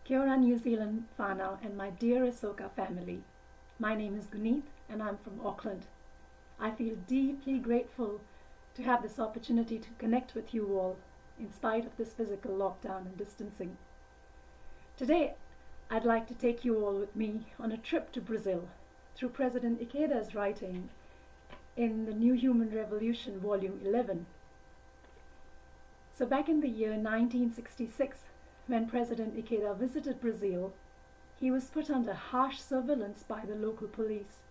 Kia ora, New Zealand whānau and my dear Ahsoka family. My name is Guneet and I'm from Auckland. I feel deeply grateful to have this opportunity to connect with you all in spite of this physical lockdown and distancing. Today, I'd like to take you all with me on a trip to Brazil through President Ikeda's writing in the New Human Revolution, Volume 11. So back in the year 1966, when President Ikeda visited Brazil, he was put under harsh surveillance by the local police.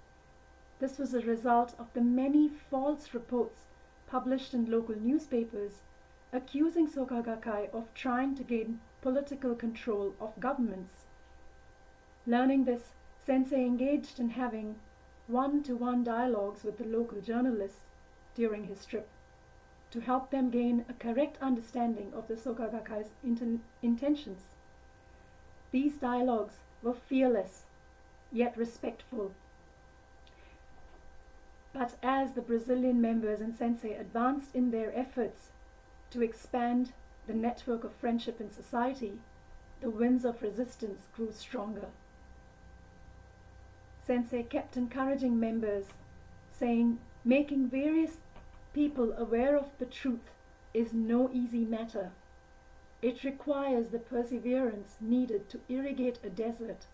This was a result of the many false reports published in local newspapers accusing Soka Gakkai of trying to gain political control of governments. Learning this, Sensei engaged in having one-to-one dialogues with the local journalists during his trip to help them gain a correct understanding of the Soka Gakkai's intentions. These dialogues were fearless, yet respectful. But as the Brazilian members and Sensei advanced in their efforts to expand the network of friendship in society, the winds of resistance grew stronger. Sensei kept encouraging members, saying, making various people aware of the truth is no easy matter. It requires the perseverance needed to irrigate a desert.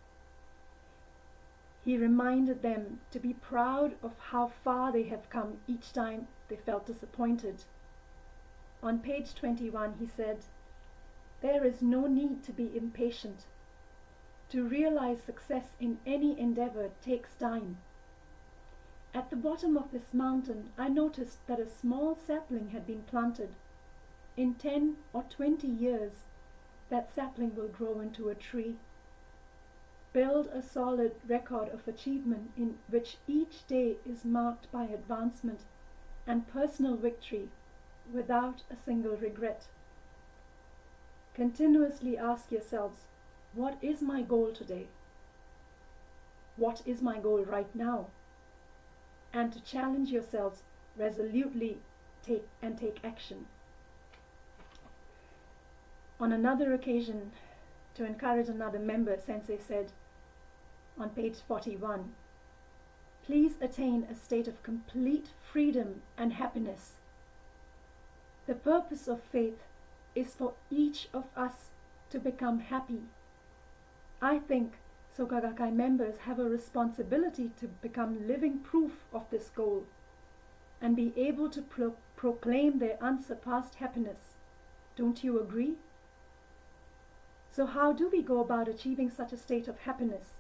He reminded them to be proud of how far they have come each time they felt disappointed. On page 21 he said, "There is no need to be impatient. To realize success in any endeavor takes time. At the bottom of this mountain, I noticed that a small sapling had been planted. In 10 or 20 years, that sapling will grow into a tree. Build a solid record of achievement in which each day is marked by advancement and personal victory without a single regret. Continuously ask yourselves, what is my goal today? What is my goal right now? And to challenge yourselves resolutely take action." On another occasion, to encourage another member, Sensei said on page 41, "Please attain a state of complete freedom and happiness. The purpose of faith is for each of us to become happy. I think Soka Gakkai members have a responsibility to become living proof of this goal and be able to proclaim their unsurpassed happiness. Don't you agree? So how do we go about achieving such a state of happiness?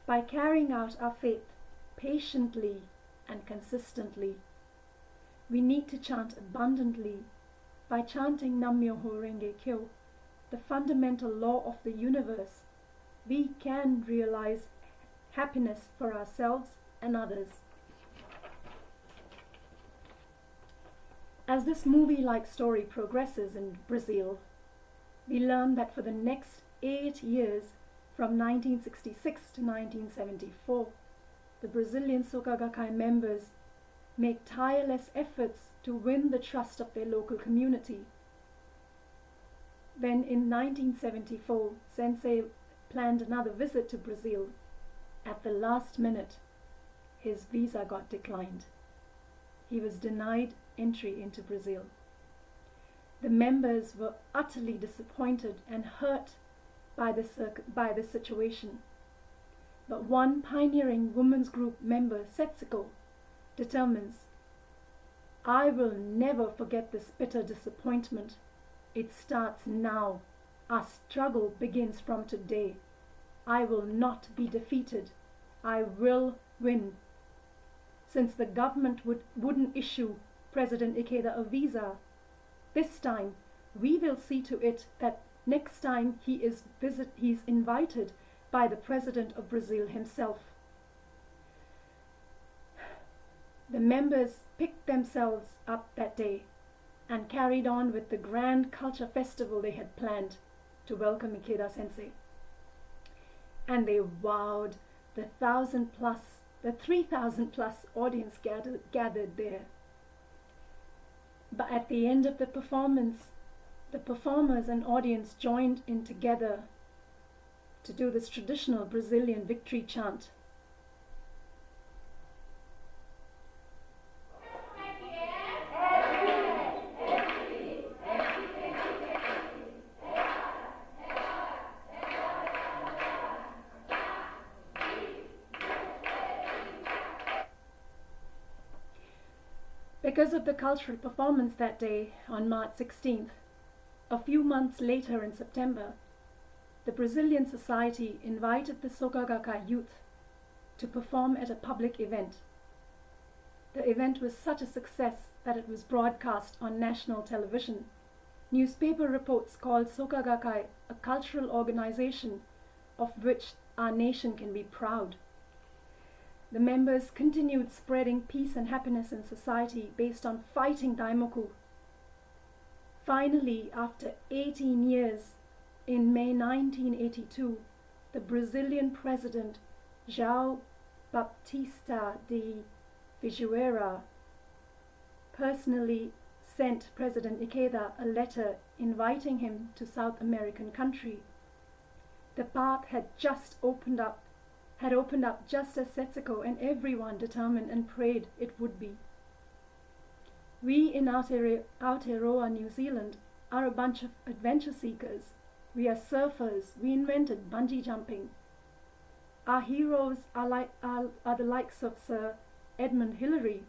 By carrying out our faith patiently and consistently. We need to chant abundantly by chanting Nam Myoho Renge Kyo, the fundamental law of the universe. We can realize happiness for ourselves and others." As this movie-like story progresses in Brazil, we learn that for the next 8 years, from 1966 to 1974, the Brazilian Soka Gakkai members make tireless efforts to win the trust of their local community. When in 1974, Sensei planned another visit to Brazil, at the last minute, his visa got declined. He was denied entry into Brazil. The members were utterly disappointed and hurt by the situation. But one pioneering women's group member, Setsuko, determines, "I will never forget this bitter disappointment. It starts now. Our struggle begins from today. I will not be defeated. I will win." Since the government wouldn't issue President Ikeda a visa, this time we will see to it that next time he's invited by the President of Brazil himself. The members picked themselves up that day and carried on with the grand culture festival they had planned to welcome Ikeda Sensei. And they wowed the 3,000 plus audience gathered there. But at the end of the performance, the performers and audience joined in together to do this traditional Brazilian victory chant. Because of the cultural performance that day on March 16th, a few months later in September, the Brazilian Society invited the Soka Gakkai youth to perform at a public event. The event was such a success that it was broadcast on national television. Newspaper reports called Soka Gakkai a cultural organization of which our nation can be proud. The members continued spreading peace and happiness in society based on fighting daimoku. Finally, after 18 years, in May 1982, the Brazilian president João Baptista de Figueira personally sent President Ikeda a letter inviting him to South American country. The path had opened up just as Setsuko and everyone determined and prayed it would be. We in Aotearoa, New Zealand, are a bunch of adventure seekers. We are surfers. We invented bungee jumping. Our heroes are the likes of Sir Edmund Hillary.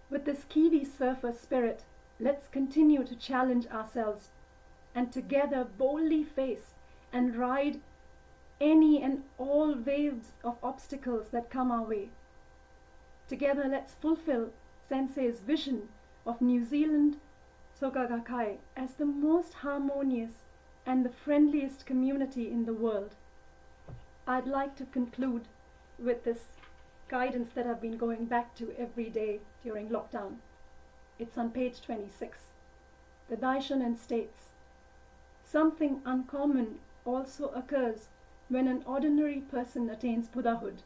With this Kiwi surfer spirit, let's continue to challenge ourselves and together boldly face and ride any and all waves of obstacles that come our way. Together, let's fulfill Sensei's vision of New Zealand Soka Gakkai as the most harmonious and the friendliest community in the world. I'd like to conclude with this guidance that I've been going back to every day during lockdown. It's on page 26. The Daishonin states, "Something uncommon also occurs when an ordinary person attains Buddhahood.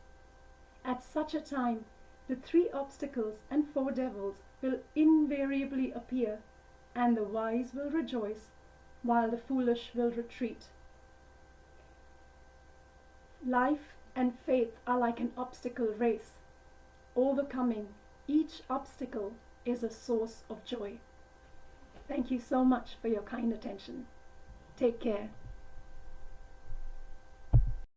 At such a time, the 3 obstacles and 4 devils will invariably appear, and the wise will rejoice, while the foolish will retreat. Life and faith are like an obstacle race. Overcoming each obstacle is a source of joy." Thank you so much for your kind attention. Take care.